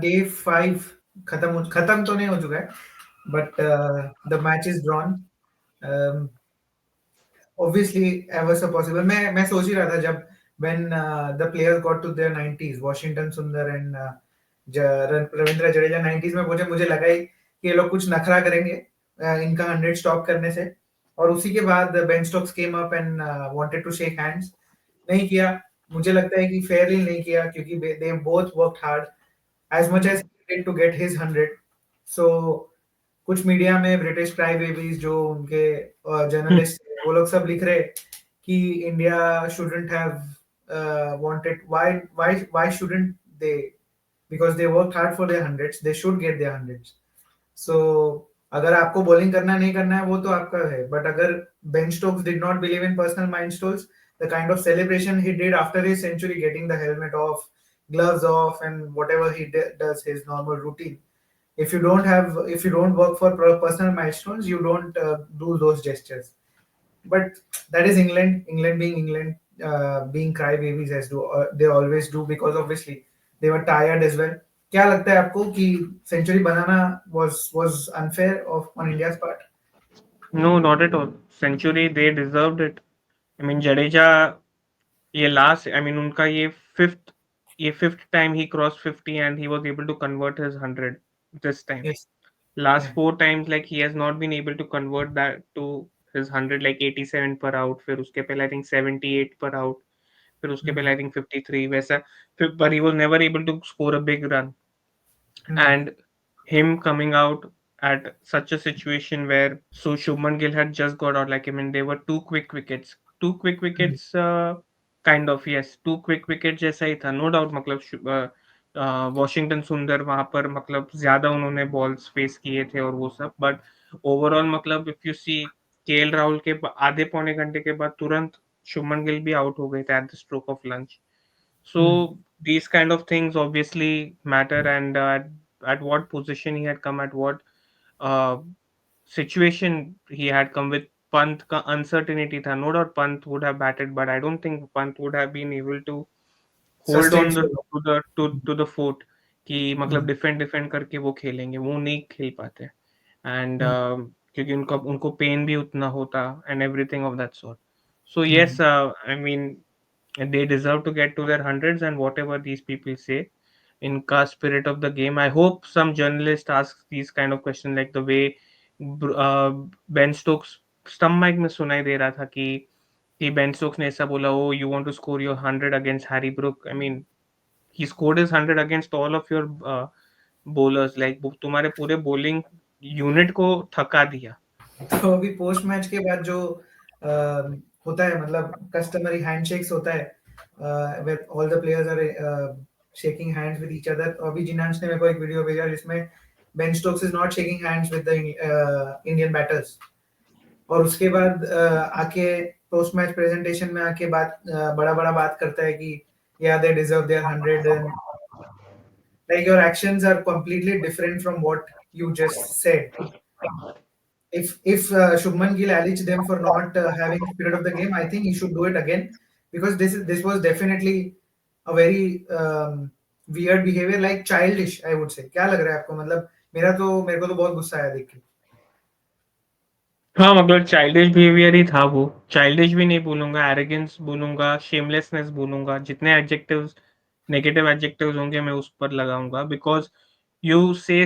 Day 5 खत्म तो नहीं हो चुका है, but the match is drawn. Obviously ever so possible. मैं सोच ही रहा था जब when the players got to there 90s, Washington Sundar and Ravindra Jadeja 90s में पहुंचे, मुझे लगा ही कि ये लोग कुछ नखरा करेंगे इनका 100 स्टॉप करने से। और उसी के बाद Ben Stokes came up and wanted to shake hands. नहीं किया। मुझे लगता है कि फेयरली नहीं किया, क्योंकि they both worked hard as much as he did to get his 100. So कुछ मीडिया में ब्रिटिश क्राई बेबीज जो उनके जर्नलिस्ट वो लोग सब लिख रहे कि India shouldn't have wanted, why shouldn't they, because they worked hard for their hundreds, they should get their hundreds. So अगर आपको बॉलिंग करना नहीं करना है वो तो आपका है, बट अगर Ben Stokes did not believe in personal milestones, the kind of celebration he did after his century, getting the helmet off, gloves off, and whatever he does his normal routine, if you don't work for personal milestones, you don't do those gestures. But that is England being England, being crybabies as do they always do, because obviously they were tired as well. क्या लगता है आपको कि century बनाना was unfair of on India's part? No, not at all. Century, they deserved it. I mean, Jadeja, ये last, I mean उनका ये fifth time ही cross 50 and he was able to convert his 100 this time. Yes. Last Yeah. 4 times like he has not been able to convert that to his 100, like 87 per out, फिर उसके पहले I think 78 per out, फिर उसके पहले I think 53 वैसा, but he was never able to score a big run. Hmm. And him coming out at such a situation where, so Shubman Gill had just got out, like I mean they were two quick Hmm. wickets, kind of, yes, two quick wickets जैसा ही था, no doubt. मतलब Washington सुंदर वहां पर मतलब ज्यादा उन्होंने balls face किए थे और वो सब, बट ओवरऑल मतलब if you see, K L Rahul के आधे पौने घंटे के बाद तुरंत शुभमन गिल भी आउट हो गए थे at the stroke of lunch. Hmm. So these kind of things obviously matter, and at what position he had come, at what uh, situation he had come with. Pant का uncertainty था, no doubt Pant would have batted, but I don't think Pant would have been able to hold Sustained on so to the fort, कि मतलब long. Defend करके वो खेलेंगे, वो नहीं खेल पाते. And Hmm. क्योंकि उनका उनको पेन भी उतना होता and everything of that sort. So Hmm. Yes, I mean they deserve to get to their hundreds, and whatever these people say, in ka spirit of the game, I hope some journalist asks these kind of questions, like the way uh, Ben Stokes stump mic में सुनाई दे रहा था कि Ben Stokes ने ऐसा बोला, oh you want to score your 100 against Harry Brook. I mean he scored his 100 against all of your bowlers, like तुम्हारे पूरे bowling unit को थका दिया. तो अभी पोस्ट मैच के बाद जो होता है, मतलब कस्टमरी हैंडशेक्स होता है, with all the players are shaking hands with each other. अभी जिनांश ने मेरे को एक वीडियो भेजा जिसमें Ben Stokes is not shaking hands with the Indian batters, और उसके बाद आके पोस्ट मैच प्रेजेंटेशन में आके बात बड़ा बड़ा बात करता है कि या they deserve their 100, and like your actions are completely different from what you just said. If Shubman Gill alleged them for not having spirit of the game, I think he should do it again, because this was definitely a very weird behavior, like childish, I would say. क्या लग रहा है आपको? मतलब मेरे को तो बहुत गुस्सा आया देख के. हाँ मतलब चाइल्डिश बिहेवियर ही था वो. चाइल्डिश भी नहीं बोलूंगा, एरोगेंस बोलूंगा, शेमलेसनेस बोलूंगा, जितने एडजेक्टिव्स, नेगेटिव एडजेक्टिव्स होंगे मैं उस पर लगाऊंगा. Because you say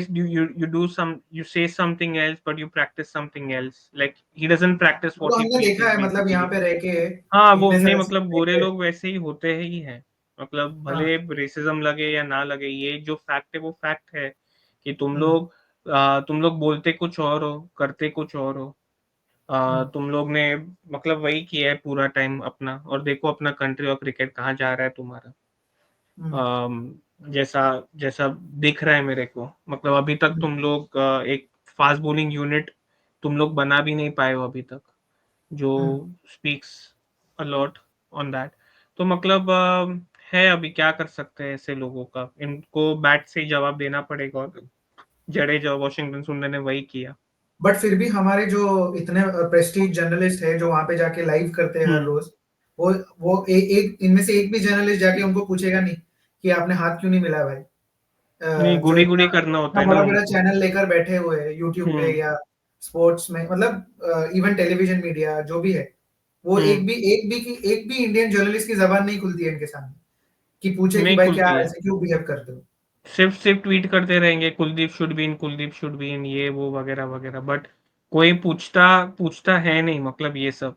something else but you practice something else, like he doesn't practice वो तो what he हमने देखा preaches है, मतलब यहाँ basically. पे रह के हाँ वो इतने नहीं, साल से मतलब रह गोरे के. लोग वैसे ही होते ही हैं. मतलब हाँ. भले रेसिज्म लगे या ना लगे, ये जो फैक्ट है वो फैक्ट है कि हम्म. तुम लोग बोलते कुछ और हो, करते कुछ और हो. हम्म. तुम लोग ने मतलब वही किया है पूरा टाइम अपना, और देखो अपना कंट्री और क्रिकेट कहाँ जा रहा है तुम्हारा. हम्म. अम, जैसा जैसा दिख रहा है मेरे को, मतलब अभी तक तुम लोग एक फास्ट बॉलिंग यूनिट तुम लोग बना भी नहीं पाए हो अभी तक, जो hmm. Speaks a lot on that. तो मतलब है, अभी क्या कर सकते हैं ऐसे लोगों का, इनको बैट से ही जवाब देना पड़ेगा, और जडेजा वॉशिंगटन सुंदर ने वही किया. बट फिर भी हमारे जो इतने प्रेस्टीज जर्नलिस्ट है जो वहां पे जाके लाइव करते हैं हर हम्म. रोज, वो एक इनमें से एक भी जर्नलिस्ट जाके उनको पूछेगा नहीं कि आपने हाथ क्यों नहीं मिलाया भाई. नहीं, जो गुड़ी गुड़ी इतना करना होता इतना है ना बड़ा बड़ा उनको। चैनल लेकर बैठे हुए हैं यूट्यूब पे हम्म। या स्पोर्ट्स में, मतलब इवन टेलीविजन मीडिया जो भी है, वो हम्म। एक भी इंडियन जर्नलिस्ट की जबान नहीं खुलती है इनके सामने कि पूछे कि नहीं भाई क्या खुलती है। ऐसे क्यों बिहेव करते हो। सिर्फ ट्वीट करते रहेंगे, Kuldeep should be in, Kuldeep should be in, ये वो वगैरह वगैरह, बट कोई पूछता पूछता है नहीं, मतलब ये सब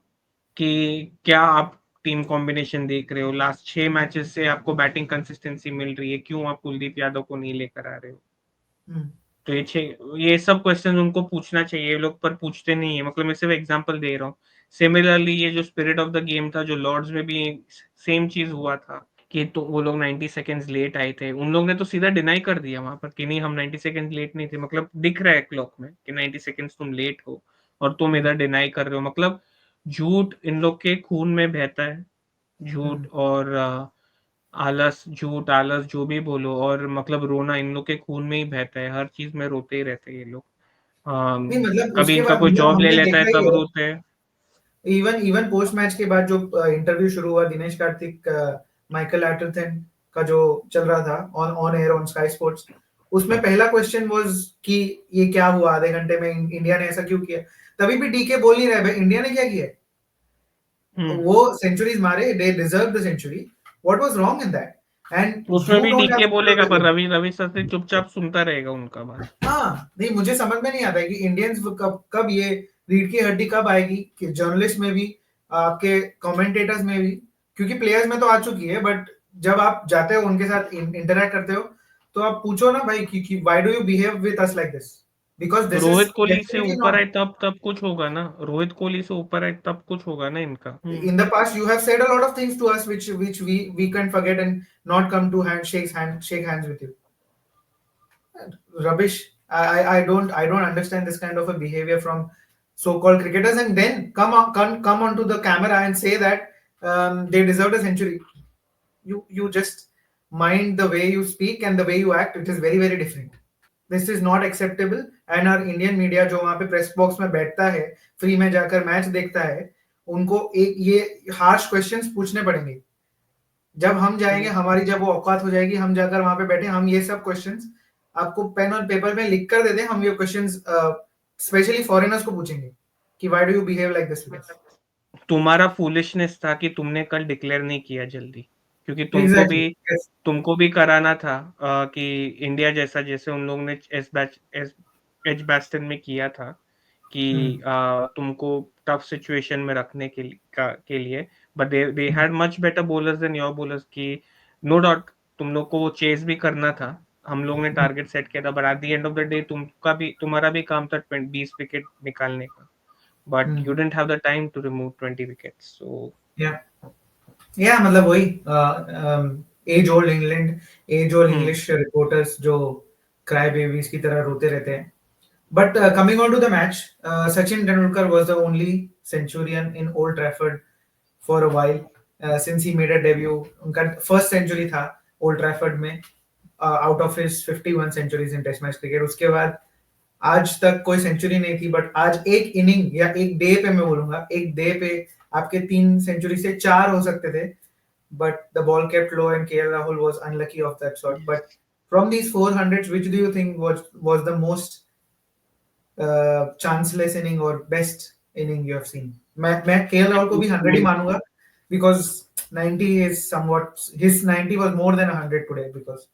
कि क्या आप टीम कॉम्बिनेशन देख रहे हो, लास्ट 6 मैचेस से आपको बैटिंग कंसिस्टेंसी मिल रही है, क्यों आप कुलदीप यादव को नहीं लेकर आ रहे हो। हम्म, तो ये सब क्वेश्चन उनको पूछना चाहिए, ये लोग पर पूछते नहीं है, मतलब मैं सिर्फ एग्जांपल दे रहा हूँ। सिमिलरली ये जो स्पिरिट ऑफ द गेम था, जो लॉर्ड्स में भी सेम चीज हुआ था कि तो वो लोग 90 सेकेंड्स लेट आए थे, उन लोग ने तो सीधा डिनाई कर दिया वहां पर कि नहीं, हम 90 सेकेंड्स लेट नहीं थे, मतलब दिख रहा है क्लॉक में कि 90 सेकेंड्स तुम लेट हो और तुम हम्म, इधर डिनाई कर रहे हो, मतलब झूठ इन लोग के खून में बहता है। झूठ हम्म। और आलस, झूठ आलस जो भी बोलो, और मतलब रोना इन लोग के खून में ही बहता है, हर चीज में रोते ही रहते हैं ये लोग। नहीं मतलब कभी उसके इनका बाद कोई मतलब जॉब ले हमने लेता है देखा ही तब है, रोते हैं। इवन इवन पोस्ट मैच के बाद जो इंटरव्यू शुरू हुआ दिनेश कार्तिक, माइकल एटरटन का जो चल रहा था on on air on sky sports, उसमें पहला क्वेश्चन वाज कि ये क्या हुआ आधे घंटे में, इंडिया ने ऐसा क्यों किया। तभी भी डीके बोल नहीं रहे भाई इंडिया ने क्या किया, हम्म। वो सेंचुरीज मारे, they deserve the century, what was wrong in that, and उसमें यू भी डोंट डीके हैव बोलेगा, पर टू। रवि रवि शास्त्री चुपचाप सुनता रहेगा उनका बात। हाँ नहीं, मुझे समझ में नहीं आता है कि इंडियंस कब कब ये रीढ़ की हड्डी कब आएगी कि जर्नलिस्ट में भी, आपके कमेंटेटर्स में भी, क्योंकि प्लेयर्स में तो आ चुकी है, बट जब आप जाते हो उनके साथ इंटरेक्ट करते हो, तो आप पूछो ना भाई कि why do you behave with us like this, because this is Rohit Kohli से डेफिनेटली ऊपर नॉट। आए तब तब कुछ होगा ना, रोहित कोहली से ऊपर आए तब कुछ होगा ना इनका। In the past, you have said a lot of things to us which we can forget and not come to shake hands with you. Rubbish. I don't understand this kind of a behavior from so-called cricketers, and then come onto the camera and say that they deserved a century. You just mind the way you speak and the way you act. It is very very different. This is not acceptable. And our Indian media जो वहाँ पे press box में बैठता है, free में जाकर match देखता है, उनको एक ये हार्श क्वेश्चंस पूछने पड़ेंगे। जब हम जाएंगे, हमारी जब वो औकात हो जाएगी, हम जाकर वहां पे बैठे, हम ये सब क्वेश्चंस आपको पेन और पेपर में लिख कर दे दें, हम ये क्वेश्चंस स्पेशली फॉरेनर्स को पूछेंगे कि why do you behave like this with us. तुम्हारा फूलिशनेस था कि तुमने कल डिक्लेयर नहीं किया जल्दी, क्योंकि एग्जैक्टली, यस। तुमको भी कराना था कि इंडिया जैसा, जैसे उन लोग ने एज बैस्टन में किया था कि हम्म, तुमको टफ सिचुएशन में रखने के लिए, but they had much better bowlers than your bowlers की। नो डाउट तुम लोग को वो चेस भी करना था, हम लोग ने टारगेट सेट किया था, but at the end of the day तुम्हारा भी काम था 20 विकेट निकालने का, but you didn't have the time to remove 20 wickets. So या मतलब वही as old England, as old hmm, English reporters जो क्राई बेबीज की तरह रोते रहते हैं। But coming on to the match, Sachin Tendulkar was the only centurion in Old Trafford for a while, since he made a debut. उनका first century था Old Trafford में, out of his 51 centuries in test match cricket. उसके बाद आज तक कोई century नहीं थी, बट आज एक इनिंग या एक डे पे, मैं बोलूंगा एक डे पे आपके 3 सेंचुरी से 4 हो सकते थे, but the ball kept low and KL Rahul was unlucky of that sort. But from these 400s, which do you think was the most chanceless inning or best inning you have seen? मैं KL Rahul को भी 100 ही मानूंगा, because 90 is somewhat, his 90 was more than 100 today, because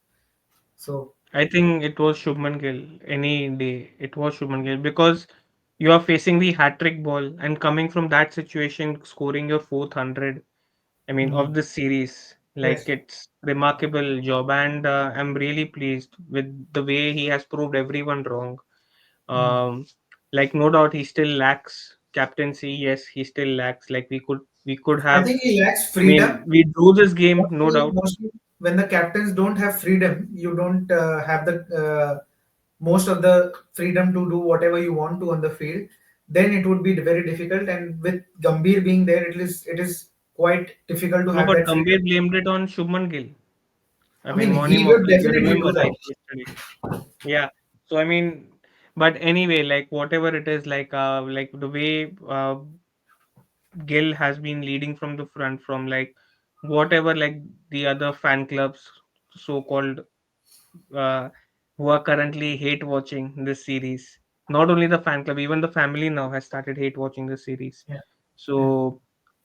so I think it was Shubman Gill. Any day, it was Shubman Gill because you are facing the hat trick ball and coming from that situation, scoring your fourth hundred. I mean, of this series, like yes. it's remarkable job, and I'm really pleased with the way he has proved everyone wrong. Hmm. Um, like no doubt he still lacks captaincy. Yes, he still lacks. Like we could I have. think he lacks I mean, freedom. we drew this game, no Mostly, doubt. mostly when the captains don't have freedom, you don't have the most of the freedom to do whatever you want to on the field. Then it would be very difficult. And with Gambhir being there, it is quite difficult to No, have but that freedom. Gambhir blamed it on Shubman Gill. I I mean, mean, Morning he would Moxley, you definitely remember do that that. yesterday. Yeah. So I mean, but anyway, like whatever it is, like the way Gill has been leading from the front, from like whatever like the other fan clubs, so-called who are currently hate watching this series. Not only the fan club, even the family now has started hate watching the series. Yeah, yeah. So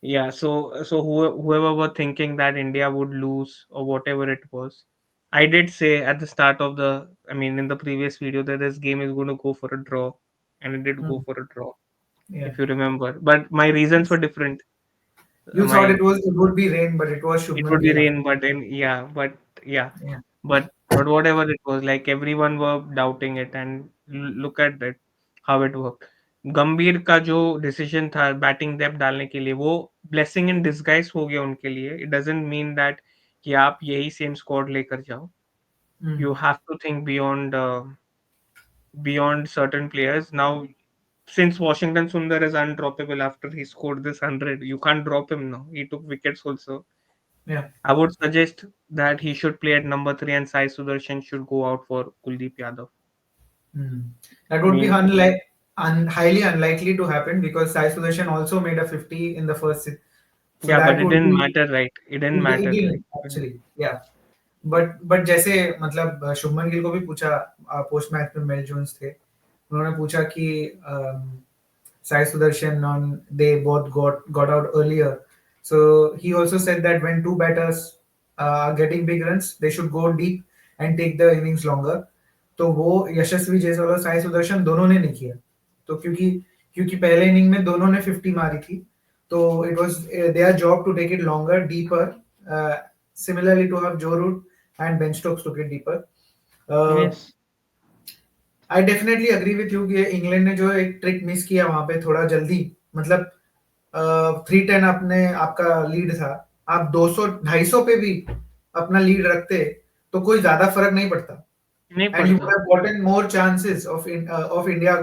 yeah, so whoever were thinking that India would lose or whatever it was, I did say at the start of the, I mean, in the previous video that this game is going to go for a draw, and it did go Mm, for a draw, yeah. if you remember. But my reasons were different. You thought My it would be rain, but it was It Shubman would be Gill. rain, but then yeah, yeah, Yeah. but whatever it was, like everyone were doubting it, and look at that how it worked. गंभीर का जो decision था batting depth डालने के लिए, वो blessing in disguise हो गया उनके लिए. इट डजंट मीन दैट कि आप यही सेम स्क्वाड लेकर जाओ. Mm, You have to think beyond certain players. Now, since Washington Sundar is undroppable after he scored this 100, you can't drop him now. He took wickets also. yeah. I would suggest that he should play at number 3 and Sai Sudarshan should go out for Kuldeep Yadav. Mm. That I would be mean, highly unlikely to happen because Sai Sudarshan also made a 50 in the so yeah, but that it would didn't be matter, right? It didn't it matter, didn't right? actually, yeah. But जैसे मतलब शुभमन गिल को भी पूछा post match में mail Jones थे, उन्होंने पूछा कि Sai Sudarshan on they both got out earlier. So he also said that when two batters are getting big runs, they should go deep and take the innings longer. तो वो यशस्वी जायसवाल और साई सुदर्शन दोनों ने नहीं किया. तो क्योंकि क्योंकि पहले इनिंग में दोनों ने 50 मारी थी, तो it was their job to take it longer, deeper. Similarly to have Joe Root and Ben Stokes took it deeper. Yes. I definitely agree with you कि इंग्लैंड ने जो एक ट्रिक मिस किया वहां पे थोड़ा जल्दी, मतलब 310 अपने आपका लीड था, आप 200 250 पे भी अपना लीड रखते तो कोई ज्यादा फर्क नहीं पड़ता. नहीं And you पड़ता. would have gotten more chances of India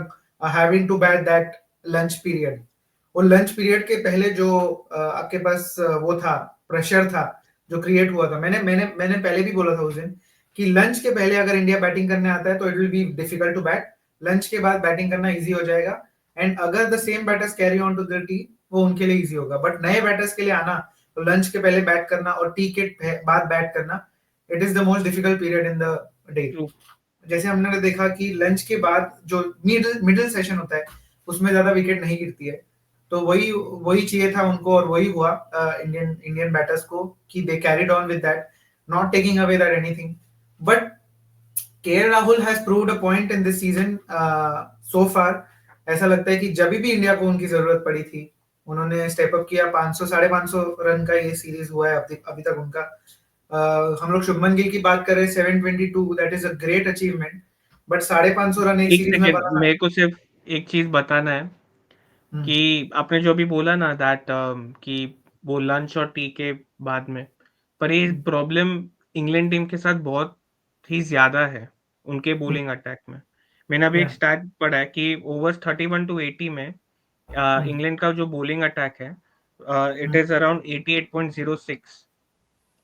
having to bat that lunch period. वो लंच पीरियड के पहले जो आपके पास वो था, प्रेशर था जो क्रिएट हुआ था. मैंने पहले भी बोला था उस दिन कि लंच के पहले अगर इंडिया बैटिंग करने आता है तो it will be difficult to bat. Lunch के बाद बैटिंग करना इजी हो जाएगा, एंड अगर the same batters carry on to the tea, वो उनके लिए इजी होगा. बट नए बैटर्स के लिए आना, तो लंच के पहले बैट करना और टी के बाद बैट करना, it is the most difficult period in the day. True. जैसे हमने देखा कि लंच के बाद जो मिडिल सेशन होता है उसमें ज्यादा विकेट नहीं गिरती है, तो वही वही चाहिए था उनको और वही हुआ इंडियन बैटर्स को कि they carried on with that, not taking away that anything. But KL Rahul has proved a point in this season so far. ऐसा लगता है कि जब भी इंडिया को उनकी जरूरत पड़ी थी उन्होंने स्टेप अप किया. 500 550 रन का ये सीरीज हुआ है अभी तक उनका. हम लोग शुभमन गिल की बात करें 722, that is a great achievement, but 550 run एक एक सीरीज में सेकेंड, बनाना. मेरे को सिर्फ एक चीज बताना है कि आपने जो अभी बोला ना दैट कि वो लंच और टी के बाद में, पर ये प्रॉब्लम इंग्लैंड टीम के साथ बहुत ही ज्यादा है उनके बॉलिंग अटैक में. मैंने अभी एक Yeah. स्टैट पढ़ा है कि ओवर्स 31 to 80 में इंग्लैंड का जो बॉलिंग अटैक है इट इज अराउंड 88.06.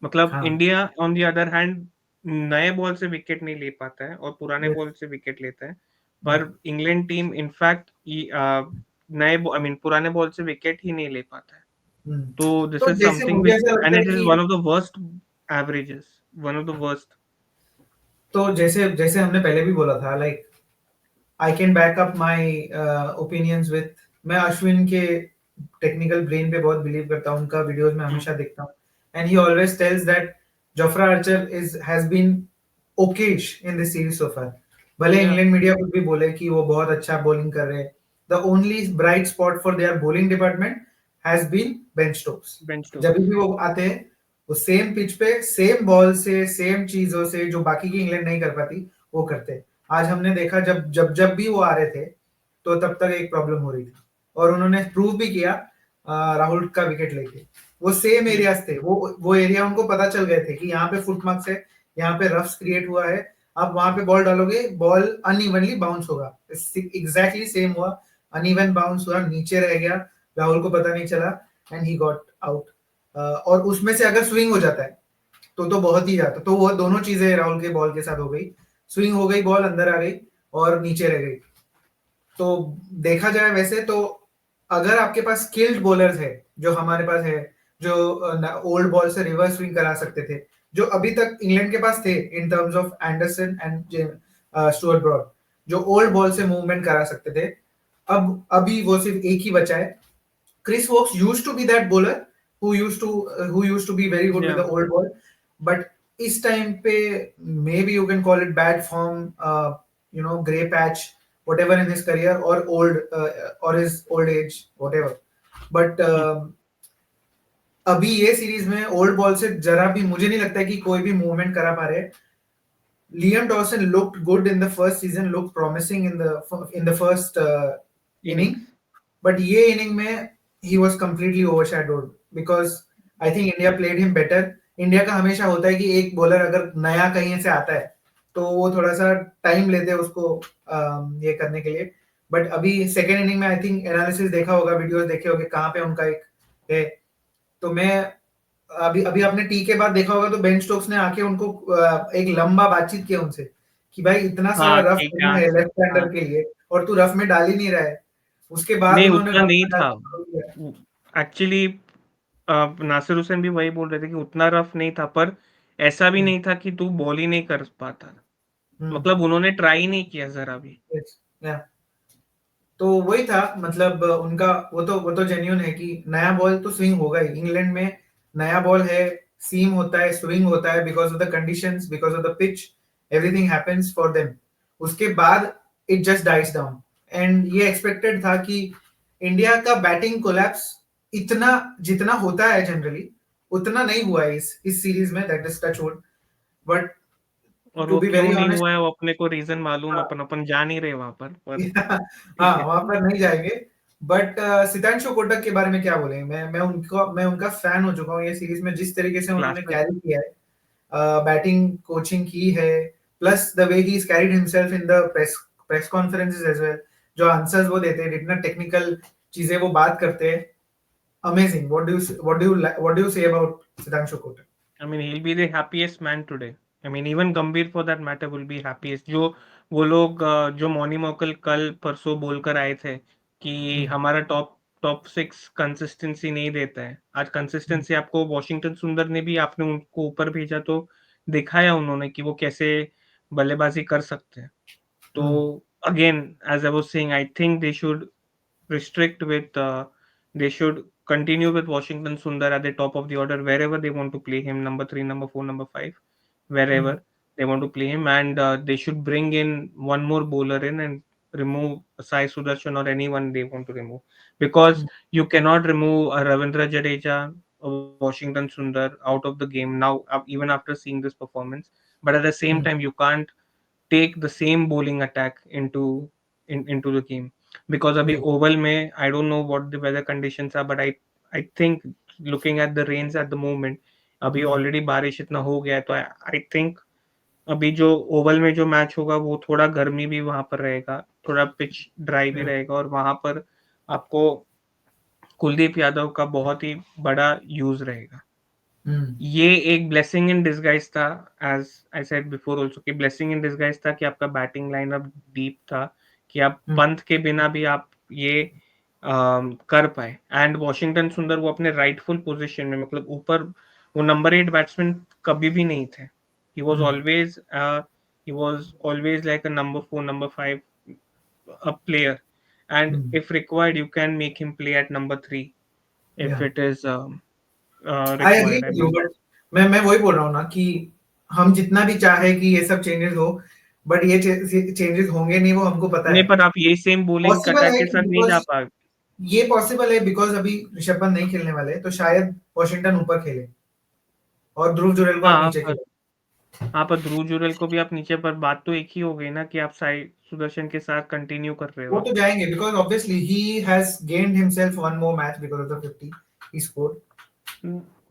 मतलब हाँ. India on the other hand नए बॉल से विकेट नहीं ले पाता है और पुराने Yes. बॉल से विकेट लेता है, पर England team in fact I mean पुराने बॉल से विकेट ही नहीं ले पाता है. तो दिस तो इज जैसे समथिंग मुझे विच ऐसा एंड लगता है इट इज कि one of the worst averages, one of the worst. तो जैसे जैसे हमने पहले भी बोला था, like I can back up my opinions with, मैं अश्विन के टेक्निकल ब्रेन पे बहुत बिलीव करता हूँ, उनका वीडियोस में हमेशा देखता हूँ, and he always tells that Jofra Archer has been ओकेश in this series so far. भले Yeah. इंग्लैंड मीडिया कुछ भी बोले कि वो बहुत अच्छा बॉलिंग कर रहे हैं, the only bright spot for their bowling department has been Ben Stokes. Bench too. जब भी वो आते हैं वो सेम पिच पे सेम बॉल से सेम चीजों से जो बाकी की इंग्लैंड नहीं कर पाती वो करते हैं. आज हमने देखा जब भी वो आ रहे थे तो तब तक एक प्रॉब्लम हो रही थी, और उन्होंने प्रूव भी किया राहुल का विकेट लेके. वो सेम एरियाज थे, वो एरिया उनको पता चल गए थे कि यहाँ पे फुट मार्क्स है, यहाँ पे रफ्स क्रिएट हुआ है, आप वहां पे बॉल डालोगे बॉल अनइवनली बाउंस होगा. एग्जैक्टली सेम हुआ, अनइवन बाउंस हुआ, नीचे रह गया, राहुल को पता नहीं चला एंड ही गॉट आउट. और उसमें से अगर स्विंग हो जाता है तो बहुत ही जाता. तो वो दोनों चीजें राहुल के बॉल के साथ हो गई, स्विंग हो गई, बॉल अंदर आ गई और नीचे रह गई. तो देखा जाए वैसे तो अगर आपके पास स्किल्ड बॉलर्स है जो हमारे पास है, जो ओल्ड बॉल से रिवर्स स्विंग करा सकते थे, जो अभी तक इंग्लैंड के पास थे in terms of Anderson and Stuart Broad, जो ओल्ड बॉल से मूवमेंट करा सकते थे। अब अभी वो सिर्फ एक ही बचा है। Chris Woakes used to be that bowler who used to be very good with Yeah. the old ball, but इस टाइम पे maybe you can call it bad form, grey patch, whatever in his career, or or his old age, whatever. But अभी ये series में old ball से जरा भी मुझे नहीं लगता है कि कोई भी मूवमेंट करा पा रहे। Liam Dawson looked good in the first season, looked promising in the first inning, Innings. but ये इनिंग में he was completely overshadowed because I think India played him better. India का हमेशा होता है कि एक बॉलर अगर नया कहीं से आता है तो वो थोड़ा सा टाइम लेते हैं उसको ये करने के लिए। बट अभी सेकेंड इनिंग में आई थिंक एनालिसिस देखा होगा, वीडियोस देखे होंगे कहाँ पे उनका एक है। तो मैं अभी अभी आपने टी के बाद देखा होगा तो बेन स्टोक्स ने आके उनको एक लंबा बातचीत किया उनसे कि भाई इतना सारा हाँ, रफ कि करना क्या है लेफ्ट हाँ, हैंडर के लिए और तू रफ में डाल ही नहीं रहा है। उसके बाद नहीं उन्होंने उतना रफ नहीं में था। डालना शुरू किया। एक्चुअली नासिर हुसैन भी वही बोल रहे थे कि उतना रफ नहीं था, पर ऐसा भी हम्म, नहीं था कि तू बॉल ही नहीं कर पाता। हम्म, मतलब उन्होंने ट्राई नहीं किया जरा भी। yes, yeah. तो वही था, मतलब उनका वो तो जेन्युइन है कि नया बॉल तो स्विंग होगा ही। इंग्लैंड में नया बॉल है, सीम होता है, स्विंग होता है, because of the conditions, because of the pitch, everything happens for them. उसके बाद it just dies down. And ये एक्सपेक्टेड था कि इंडिया का बैटिंग कोलैप्स इतना जितना होता है जनरली उतना नहीं हुआ है इस सीरीज में, that is touch wood. But और टू वो बी क्यों वेरी नहीं ऑनेस्ट, हुआ है वो अपने को रीजन मालूम, अपन अपन जा नहीं रहे वहां पर हाँ ठीक है। वहां पर नहीं जाएंगे। बट सितांशु कोटक के बारे में क्या बोलेंगे? मैं उनका फैन हो चुका हूँ ये सीरीज में, जिस तरीके से उन्होंने क्लासिक। कैरी किया है, बैटिंग कोचिंग की है, plus the way he is carried himself in the press conferences as well. जो आंसर्स वो देते हैं, इतना टेक्निकल चीजें वो बात करते हैं, amazing. What do you say about Sitanshu Kotak? I mean, he'll be the happiest man today. I mean, even Gambhir for that matter will be happiest. जो वो लोग जो मॉनी मोकल कल परसों बोलकर आए थे कि हम्म, हमारा टॉप 6 कंसिस्टेंसी नहीं देता है। आज हम्म, कंसिस्टेंसी आपको वॉशिंगटन सुंदर ने भी, आपने उनको ऊपर भेजा तो दिखाया उन्होंने कि वो कैसे बल्लेबाजी कर सकते हैं। तो hmm, again as I was saying, I think they should restrict with they should continue with Washington Sundar at the top of the order wherever they want to play him, number 3, number 4, number 5, hmm, wherever they want to play him, and they should bring in one more bowler in and remove Sai Sudarshan or anyone they want to remove, because hmm, you cannot remove Ravindra Jadeja or Washington Sundar out of the game now, even after seeing this performance. But at the same hmm, time, you can't take the same bowling attack into the game, because अभी yeah, Oval में I don't know what the weather conditions are, but I think looking at the rains at the moment, अभी हम्म, already बारिश इतना हो गया है, तो I think अभी जो ओवल में जो मैच होगा वो थोड़ा गर्मी भी वहां पर रहेगा, थोड़ा पिच ड्राई भी yeah, रहेगा, और वहां पर आपको कुलदीप यादव का बहुत ही बड़ा यूज रहेगा। हम्म, ये एक ब्लेसिंग इन डिसगाइज था, as I said before also, कि ब्लेसिंग इन डिसगाइज था कि आपका बैटिंग लाइनअप डीप था, कि आप हम्म, पंत के बिना भी आप ये कर पाए। एंड वॉशिंगटन सुंदर वो अपने राइटफुल पोजीशन में, मतलब ऊपर वो नंबर 8 बैट्समैन कभी भी नहीं थे। Hmm, he was always like a number 4, number 5 a player, and hmm, if required you can make him play at number 3 if yeah. it is I agree required, I with you, mean। But मैं वही बोल रहा हूँ ना कि हम जितना भी चाहे कि ये सब चेंजेस हो, बट ये चेंजेस होंगे नहीं, वो हमको पता नहीं, है। पर आप यही सेम बॉलिंग पॉसिबल अटैक है के कि साथ नहीं जा बिकॉज पा। ये पॉसिबल है बिकॉज अभी ऋषभ पंत नहीं खेलने वाले, तो शायद वॉशिंगटन ऊपर खेले और ध्रुव जुरेल को आप हाँ नीचे पर खेले। हाँ पर ध्रुव जुरैल को भी आप नीचे, पर बात तो एक ही हो गई ना कि आप साई सुदर्शन के साथ कंटिन्यू कर रहे हो वो आप। तो जाएंगे because obviously he has gained himself one more match because of the 50 he scored.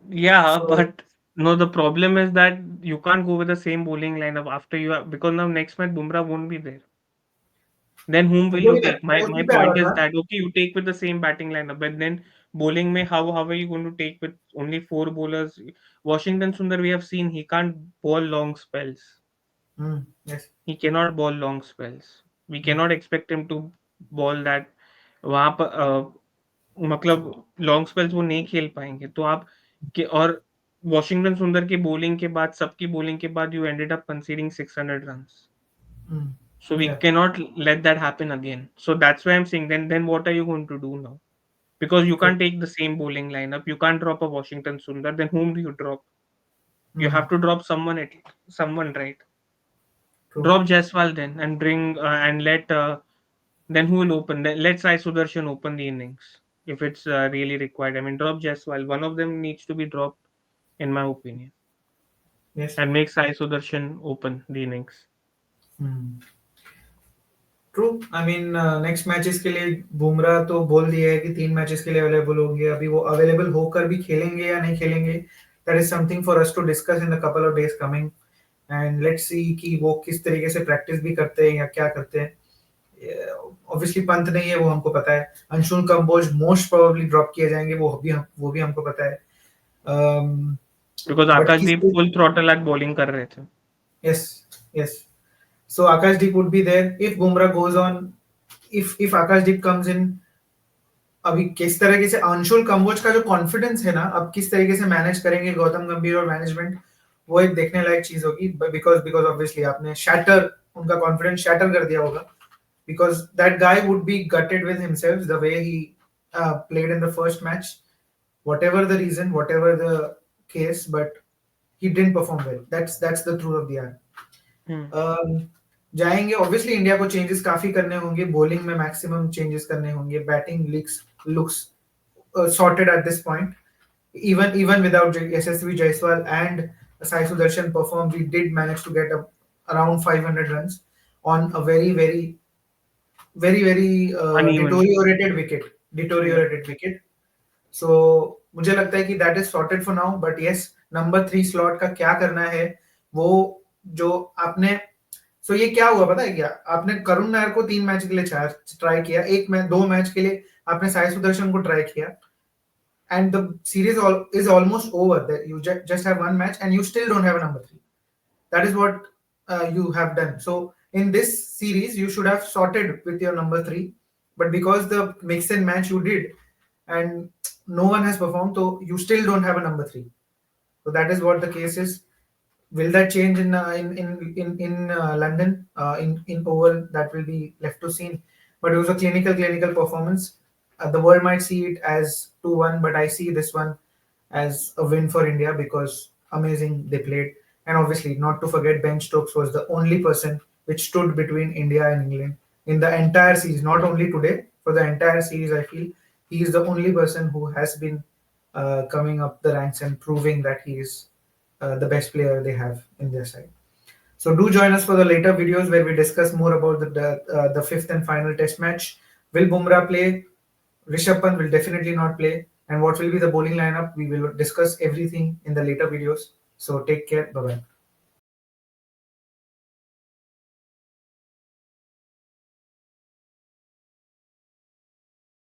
Yeah, so but no, the problem is that you can't go with the same bowling lineup after you have, because now next match Bumrah won't be there. Then whom will मुझे you भी take? लगता My है my उसी पे आ रहा point is था। that okay, you take with the same batting lineup, but then bowling में how are you going to take with only 4 bowlers? Washington Sundar, we have seen he can't bowl long spells. Yes, He cannot bowl long spells. We cannot expect him to bowl that वहां पर मतलब long spells वो नहीं खेल पाएंगे, तो आप और वॉशिंगटन सुंदर की बॉलिंग के बाद, सबकी बॉलिंग के बाद, you ended up conceding 600 runs. So we Yeah. cannot let that happen again. So that's why I'm saying then what are you going to do now? Because you True. can't take the same bowling lineup. You can't drop a Washington Sundar. Then whom do you drop? You have Mm. to drop someone someone, right? True. Drop Jaiswal then and bring and let then who will open? Let Sai Sudarshan open the innings if it's really required. I mean, drop Jaiswal. One of them needs to be dropped, in my opinion, Yes. and make Sai Sudarshan open the innings. Hmm. True I mean next matches के लिए बुमराह तो बोल दिया है कि 3 matches के लिए available होंगे अभी वो अवेलेबल होकर भी खेलेंगे या नहीं खेलेंगे that is something for us to discuss in the couple of days coming and let's see कि वो किस तरीके से प्रैक्टिस भी करते हैं या क्या करते हैं ऑब्वियसली पंत नहीं है वो हमको पता है Anshul Kamboj most probably drop किए जाएंगे वो भी हमको पता है Because बट किस Akashdeep full throttle at bowling कर रहे थे. Yes yes so Akashdeep would be there if Bumrah goes on if Akashdeep comes in अभी किस तरीके से अंशुल कंबोज का जो कॉन्फिडेंस है ना अब किस तरीके से मैनेज करेंगे गौतम गंभीर और मैनेजमेंट वो एक देखने लायक चीज होगी बिकॉज बिकॉज ऑब्वियसली आपने शैटर उनका कॉन्फिडेंस शैटर कर दिया होगा because that guy would be gutted with himself the way he played in the first match whatever the reason whatever the case but he didn't perform well that's the truth of the matter जाएंगे obviously India को changes काफी करने होंगे bowling में maximum changes करने होंगे batting looks sorted at this point even without SSV Jaiswal and Sai Sudarshan perform we did manage to get around 500 runs on a very Uneven. deteriorated wicket so मुझे लगता है कि that is sorted for now but yes number 3 slot का क्या करना है वो जो आपने सो ये क्या हुआ पता है क्या आपने करुण नायर को 3 मैच के लिए ट्राई किया एक मैच 2 मैच के लिए आपने साई सुदर्शन को ट्राई किया and the series is almost over that you just have 1 match and you still don't have a number 3 that is what you have done so in this series you should have sorted with your number 3 but because the mix and match you did and no one has performed so you still don't have a number 3 so that is what the case is will that change in London in Oval? That will be left to see. But it was a clinical performance. The world might see it as 2-1, but I see this one as a win for India because amazing they played. And obviously, not to forget, Ben Stokes was the only person which stood between India and England in the entire series. Not only today, for the entire series, I feel he is the only person who has been coming up the ranks and proving that he is the best player they have in their side. So do join us for the later videos where we discuss more about the fifth and final test match. Will Bumrah play? Rishabh Pant will definitely not play. And what will be the bowling lineup? We will discuss everything in the later videos. So take care. Bye bye.